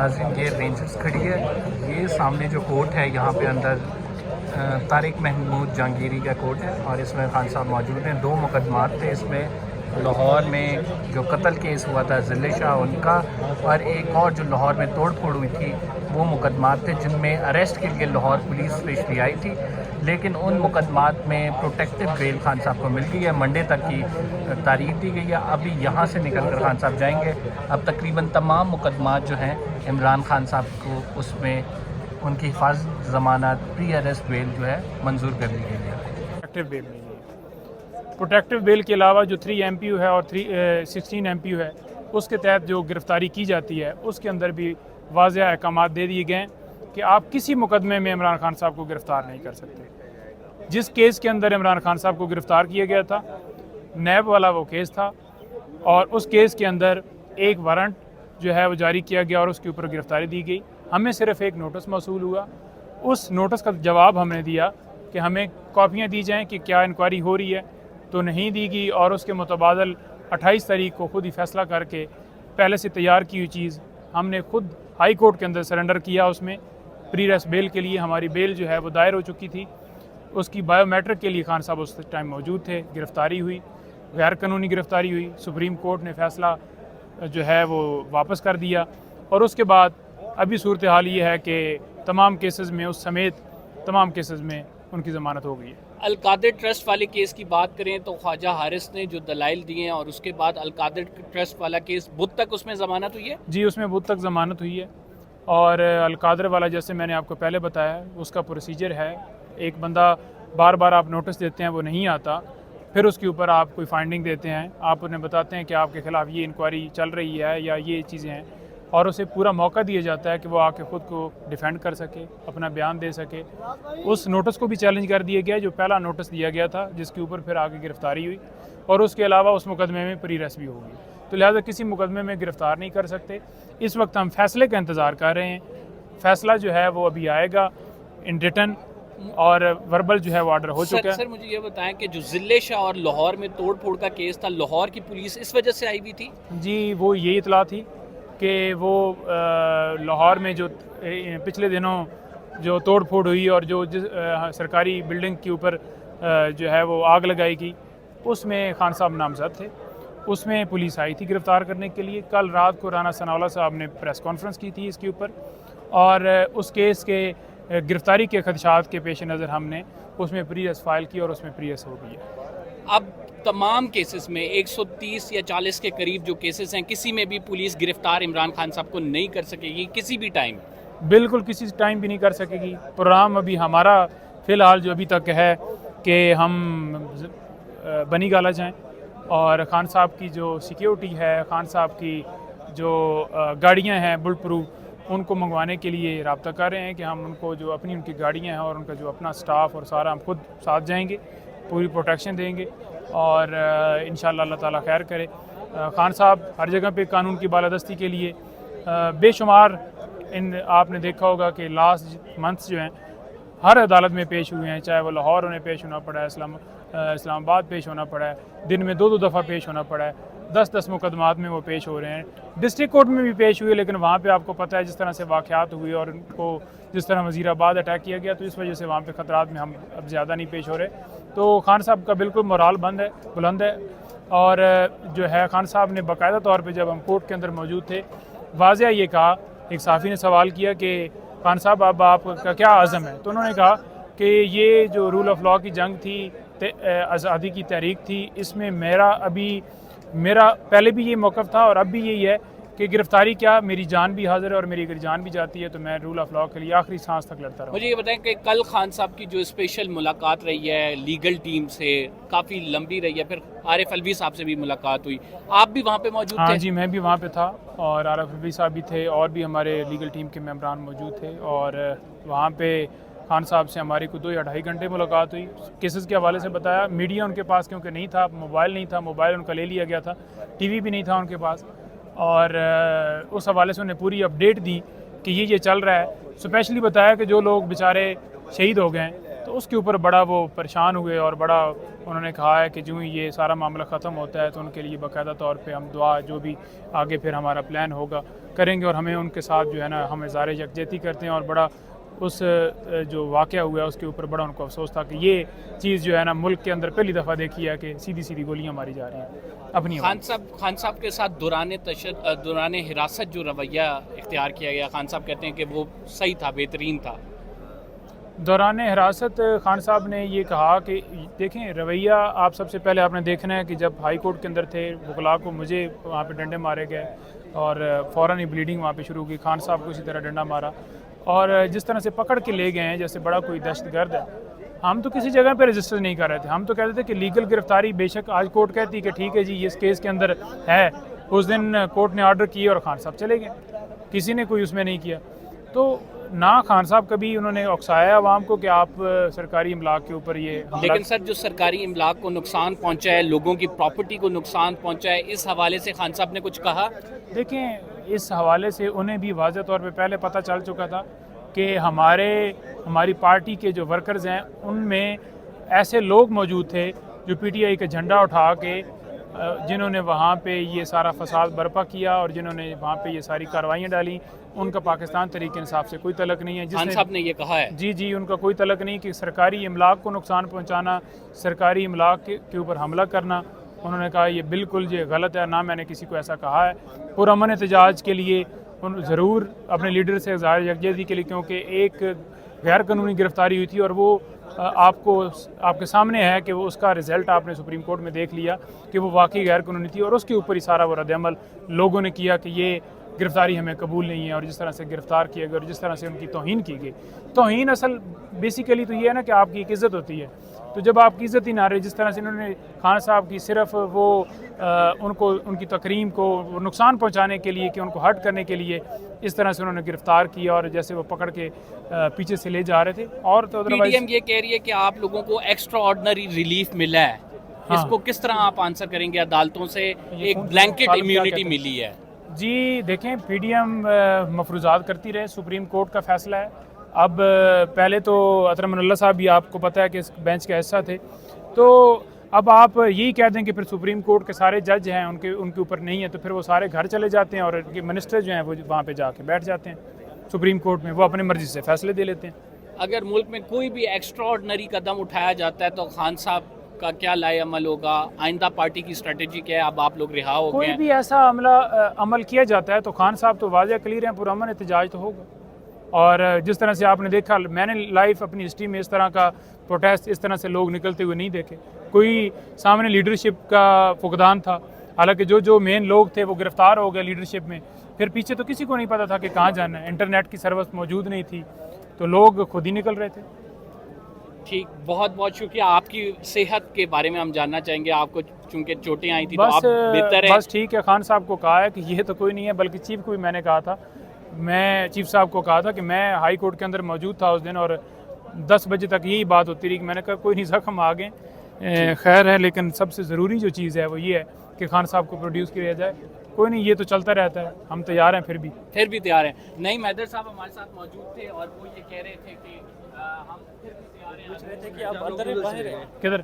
नाज़रीन ये रेंजर्स खड़ी है, ये सामने जो कोर्ट है यहाँ पे अंदर तारिक महमूद जहांगीरी का कोर्ट है और इसमें खान साहब मौजूद हैं। 2 मुकदमात थे इसमें, लाहौर में जो कत्ल केस हुआ था ज़िले शाह उनका, और एक और जो लाहौर में तोड़ फोड़ हुई थी वो मुकदमात थे जिनमें अरेस्ट के लिए लाहौर पुलिस स्पेशली आई थी। लेकिन उन मुकदमात में प्रोटेक्टिव बेल खान साहब को मिल गई है, मंडे तक की तारीख दी गई है। अभी यहाँ से निकल कर खान साहब जाएंगे। अब तकरीबन तमाम मुकदमात जो हैं इमरान खान साहब को उसमें उनकी हिफाजत ज़मानत प्री अरेस्ट बेल जो है मंजूर कर दी गई है। प्रोटेक्टिव बेल नहीं है। प्रोटेक्टिव बेल के अलावा जो 3 MPU है और 16 MPU है उसके तहत जो गिरफ़्तारी की जाती है उसके अंदर भी वाज़ेह अहकाम दे दिए गए कि आप किसी मुकदमे में इमरान खान साहब को गिरफ़्तार नहीं कर सकते। जिस केस के अंदर इमरान खान साहब को गिरफ़्तार किया गया था, नैब वाला वो केस था, और उस केस के अंदर एक वारंट जो है वो जारी किया गया और उसके ऊपर गिरफ़्तारी दी गई। हमें सिर्फ़ एक नोटिस मौसूल हुआ, उस नोटिस का जवाब हमने दिया कि हमें कॉपियाँ दी जाएँ कि क्या इंक्वायरी हो रही है, तो नहीं दी गई। और उसके मुतबादल 28 तारीख को खुद ही फ़ैसला करके पहले से तैयार की हुई चीज़ हमने खुद हाई कोर्ट के अंदर सरेंडर किया। उसमें प्री अरेस्ट बेल के लिए हमारी बेल जो है वो दायर हो चुकी थी। उसकी बायोमेट्रिक के लिए खान साहब उस टाइम मौजूद थे। गिरफ़्तारी हुई, गैर कानूनी गिरफ़्तारी हुई, सुप्रीम कोर्ट ने फ़ैसला जो है वो वापस कर दिया। और उसके बाद अभी सूरत हाल ये है कि तमाम केसेस में उस समेत तमाम केसेस में उनकी ज़मानत हो गई है। अलकादिर ट्रस्ट वाले केस की बात करें तो ख्वाजा हारिस ने जो दलाइल दिए हैं और उसके बाद अलकादिर ट्रस्ट वाला केस बुध तक उसमें ज़मानत हुई है। जी, उसमें बुध तक ज़मानत हुई है। और अलकादिर वाला जैसे मैंने आपको पहले बताया उसका प्रोसीजर है, एक बंदा बार बार आप नोटिस देते हैं वो नहीं आता, फिर उसके ऊपर आप कोई फाइंडिंग देते हैं, आप उन्हें बताते हैं कि आपके ख़िलाफ़ ये इंक्वायरी चल रही है या ये चीज़ें हैं, और उसे पूरा मौका दिया जाता है कि वो आके ख़ुद को डिफेंड कर सके, अपना बयान दे सके। उस नोटिस को भी चैलेंज कर दिया गया जो पहला नोटिस दिया गया था, जिसके ऊपर फिर आगे गिरफ़्तारी हुई, और उसके अलावा उस मुकदमे में प्री अरेस्ट भी होगी। तो लिहाजा किसी मुकदमे में गिरफ़्तार नहीं कर सकते। इस वक्त हम फ़ैसले का इंतज़ार कर रहे हैं। फ़ैसला जो है वो अभी आएगा इन रिटन, और वर्बल जो है वो ऑर्डर हो चुका है। सर मुझे ये बताएं कि जो ज़िले शाह और लाहौर में तोड़ फोड़ का केस था, लाहौर की पुलिस इस वजह से आई हुई थी? जी, वो यही इतला थी कि वो लाहौर में जो पिछले दिनों जो तोड़ फोड़ हुई और जो सरकारी बिल्डिंग के ऊपर जो है वो आग लगाई गई, उसमें खान साहब नामजद थे। उसमें पुलिस आई थी गिरफ़्तार करने के लिए। कल रात को राना सनाउल्लाह साहब ने प्रेस कॉन्फ्रेंस की थी इसके ऊपर, और उस केस के गिरफ़्तारी के खदशात के पेश नज़र हमने उसमें प्री अरेस्ट फाइल की और उसमें प्री अरेस्ट हो गई है। अब तमाम केसेस में 130 या 40 के करीब जो केसेस हैं, किसी में भी पुलिस गिरफ्तार इमरान खान साहब को नहीं कर सकेगी किसी भी टाइम? बिल्कुल किसी टाइम भी नहीं कर सकेगी। प्रोग्राम अभी हमारा फ़िलहाल जो अभी तक है कि हम बनी गाला जाएँ, और ख़ान साहब की जो सिक्योरिटी है, ख़ान साहब की जो गाड़ियाँ हैं बुलेट प्रूफ, उनको मंगवाने के लिए रब्ता कर रहे हैं कि हम उनको जो अपनी उनकी गाड़ियाँ हैं और उनका जो अपना स्टाफ और सारा हम खुद साथ जाएंगे, पूरी प्रोटेक्शन देंगे, और इंशाअल्लाह अल्लाह ताला खैर करे। ख़ान साहब हर जगह पे कानून की बालादस्ती के लिए बेशुमार आपने देखा होगा कि लास्ट मंथ्स जो हैं हर अदालत में पेश हुए हैं, चाहे वो लाहौर उन्हें पेश होना पड़ा है, इस्लामाबाद पेश होना पड़ा है, दिन में 2-2 दफ़ा पेश होना पड़ा है, 10-10 मुकदमात में वो पेश हो रहे हैं। डिस्ट्रिक्ट कोर्ट में भी पेश हुए, लेकिन वहाँ पे आपको पता है जिस तरह से वाक़यात हुए और उनको जिस तरह वज़ीराबाद अटैक किया गया, तो इस वजह से वहाँ पे ख़तरात में हम अब ज़्यादा नहीं पेश हो रहे। तो खान साहब का बिल्कुल मोराल बुलंद है, और जो है खान साहब ने बाकायदा तौर पर जब हम कोर्ट के अंदर मौजूद थे वाज़ेह ये कहा, एक सहाफ़ी ने सवाल किया कि खान साहब अब आपका क्या आज़म है, तो उन्होंने कहा कि ये जो रूल ऑफ़ लॉ की जंग थी, आज़ादी की तहरीक थी, इसमें मेरा पहले भी ये मौक़िफ़ था और अब भी यही है कि गिरफ़्तारी क्या, मेरी जान भी हाज़िर है, और मेरी अगर जान भी जाती है तो मैं रूल ऑफ़ लॉ के लिए आखिरी सांस तक लड़ता रहूँगा। मुझे ये बताएं कि कल खान साहब की जो स्पेशल मुलाकात रही है लीगल टीम से, काफ़ी लंबी रही है, फिर आरिफ अलवी साहब से भी मुलाकात हुई, आप भी वहाँ पे मौजूद थे? हाँ जी, मैं भी वहाँ पे था, और आरिफ अलवी साहब भी थे, और भी हमारे लीगल टीम के मेम्बरान मौजूद थे, और वहाँ पे खान साहब से हमारी को 2 या ढाई घंटे मुलाकात हुई। केसेस के हवाले से बताया, मीडिया उनके पास क्योंकि नहीं था, मोबाइल नहीं था, मोबाइल उनका ले लिया गया था, टीवी भी नहीं था उनके पास, और उस हवाले से उन्हें पूरी अपडेट दी कि ये चल रहा है। स्पेशली बताया कि जो लोग बेचारे शहीद हो गए हैं तो तो उसके ऊपर बड़ा वो परेशान हुए और बड़ा उन्होंने कहा है कि जो ही ये सारा मामला ख़त्म होता है तो उनके लिए बाकायदा तौर पे हम दुआ जो भी आगे फिर हमारा प्लान होगा करेंगे, और हमें उनके साथ जो है ना हम इज़हार यकजहती करते हैं। और बड़ा उस जो वाक़या हुआ है उसके ऊपर बड़ा उनको अफसोस था कि ये चीज़ जो है ना मुल्क के अंदर पहली दफ़ा देखी है कि सीधी सीधी गोलियाँ मारी जा रही हैं अपनी। खान साहब के साथ दौरान हिरासत जो रवैया इख्तियार किया गया, खान साहब कहते हैं कि वो सही था, बेहतरीन था। दौरान हिरासत खान साहब ने ये कहा कि देखें रवैया आप सबसे पहले आपने देखना है कि जब हाई कोर्ट के अंदर थे वकला को मुझे वहाँ पे डंडे मारे गए और फ़ौरन ही ब्लीडिंग वहाँ पे शुरू हुई, खान साहब को इसी तरह डंडा मारा और जिस तरह से पकड़ के ले गए हैं जैसे बड़ा कोई दहशतगर्द है। हम तो किसी जगह पे रजिस्टर नहीं कर रहे थे, हम तो कहते थे कि लीगल गिरफ्तारी बेशक आज कोर्ट कहती कि ठीक है जी इस केस के अंदर है, उस दिन कोर्ट ने ऑर्डर किए और खान साहब चले गए, किसी ने कोई उसमें नहीं किया। तो ना खान साहब कभी उन्होंने उकसाया आवाम को कि आप सरकारी इमलाक के ऊपर ये लेकिन सर जो सरकारी इमलाक को नुकसान पहुंचा है, लोगों की प्रॉपर्टी को नुकसान पहुंचा है, इस हवाले से खान साहब ने कुछ कहा? देखें इस हवाले से उन्हें भी वाज़ेह तौर पे पहले पता चल चुका था कि हमारी पार्टी के जो वर्कर्स हैं उनमें ऐसे लोग मौजूद थे जो पीटीआई का झंडा उठा के जिन्होंने वहाँ पे ये सारा फसाद बर्पा किया और जिन्होंने वहाँ पे ये सारी कार्रवाइयाँ डाली, उनका पाकिस्तान तरीके इंसाफ से कोई तलक नहीं है। खान साहब ने ये कहा है? जी उनका कोई तलक नहीं कि सरकारी इमलाक को नुकसान पहुँचाना, सरकारी इमलाक के ऊपर हमला करना। उन्होंने कहा ये बिल्कुल ये गलत है, ना मैंने किसी को ऐसा कहा है। पुरअमन एहतजाज के लिए ज़रूर अपने लीडर से इज़हार यकजहती के लिए, क्योंकि एक गैर कानूनी गिरफ्तारी हुई थी और वो आपके सामने है कि वो उसका रिज़ल्ट आपने सुप्रीम कोर्ट में देख लिया कि वो वाकई गैर कानूनी थी और उसके ऊपर ही सारा वो रद्द-ए-अमल लोगों ने किया कि ये गिरफ्तारी हमें कबूल नहीं है। और जिस तरह से गिरफ़्तार किया गया और जिस तरह से उनकी तौहीन की गई, तौहीन असल बेसिकली तो ये है ना कि आपकी एक इज़्ज़त होती है, तो जब आपकी इज़्ज़त ही ना रही, जिस तरह से इन्होंने खान साहब की सिर्फ वो उनको उनकी तकरीम को नुकसान पहुंचाने के लिए कि उनको हर्ट करने के लिए इस तरह से उन्होंने गिरफ्तार किया और जैसे वो पकड़ के पीछे से ले जा रहे थे। और तो पीडीएम ये कह रही है कि आप लोगों को एक्स्ट्रा ऑर्डिनरी रिलीफ मिला है, इसको किस तरह आप आंसर करेंगे? अदालतों से एक ब्लैंकेट इम्यूनिटी मिली है। जी देखें पीडीएम मफरूजात करती रहे, सुप्रीम कोर्ट का फैसला है। अब पहले तो अतरम अल्लाह साहब भी आपको पता है कि इस बेंच का हिस्सा थे, तो अब आप यही कह दें कि फिर सुप्रीम कोर्ट के सारे जज हैं उनके ऊपर नहीं है, तो फिर वो सारे घर चले जाते हैं और इनके मिनिस्टर जो हैं वो वहाँ पे जाके बैठ जाते हैं सुप्रीम कोर्ट में, वो अपनी मर्जी से फैसले दे लेते हैं। अगर मुल्क में कोई भी एक्स्ट्रा ऑर्डिनरी कदम उठाया जाता है तो खान साहब का क्या लाए अमल होगा? आइंदा पार्टी की स्ट्रेटेजी क्या है? अब आप लोग रिहा हो गए, कोई भी ऐसा अमल किया जाता है तो खान साहब तो वाज़ेह क्लियर हैं, पुरअमन एहतजाज तो होगा। और जिस तरह से आपने देखा, मैंने लाइफ अपनी हिस्ट्री में इस तरह का प्रोटेस्ट इस तरह से लोग निकलते हुए नहीं देखे। कोई सामने लीडरशिप का फुकदान था, हालांकि जो मेन लोग थे वो गिरफ्तार हो गए लीडरशिप में, फिर पीछे तो किसी को नहीं पता था कि कहाँ जाना है, इंटरनेट की सर्विस मौजूद नहीं थी, तो लोग खुद ही निकल रहे थे। ठीक, बहुत बहुत शुक्रिया। आपकी सेहत के बारे में हम जानना चाहेंगे, आपको चूंकि चोटें आई थी तो आप बेहतर है? बस ठीक है। खान साहब को कहा है कि ये तो कोई नहीं है, बल्कि चीफ को भी मैंने कहा था, मैं चीफ साहब को कहा था कि मैं हाई कोर्ट के अंदर मौजूद था उस दिन और 10 बजे तक यही बात होती रही कि मैंने कहा कोई नहीं, ज़ख्म आ गए, खैर है, लेकिन सबसे ज़रूरी जो चीज़ है वो ये है कि खान साहब को प्रोड्यूस किया जाए। कोई नहीं, ये तो चलता रहता है, हम तैयार हैं फिर भी तैयार हैं। नहीं, मैदर साहब हमारे साथ मौजूद थे और वो ये कह रहे थे कि हम फिर भी तैयार हैं। किधर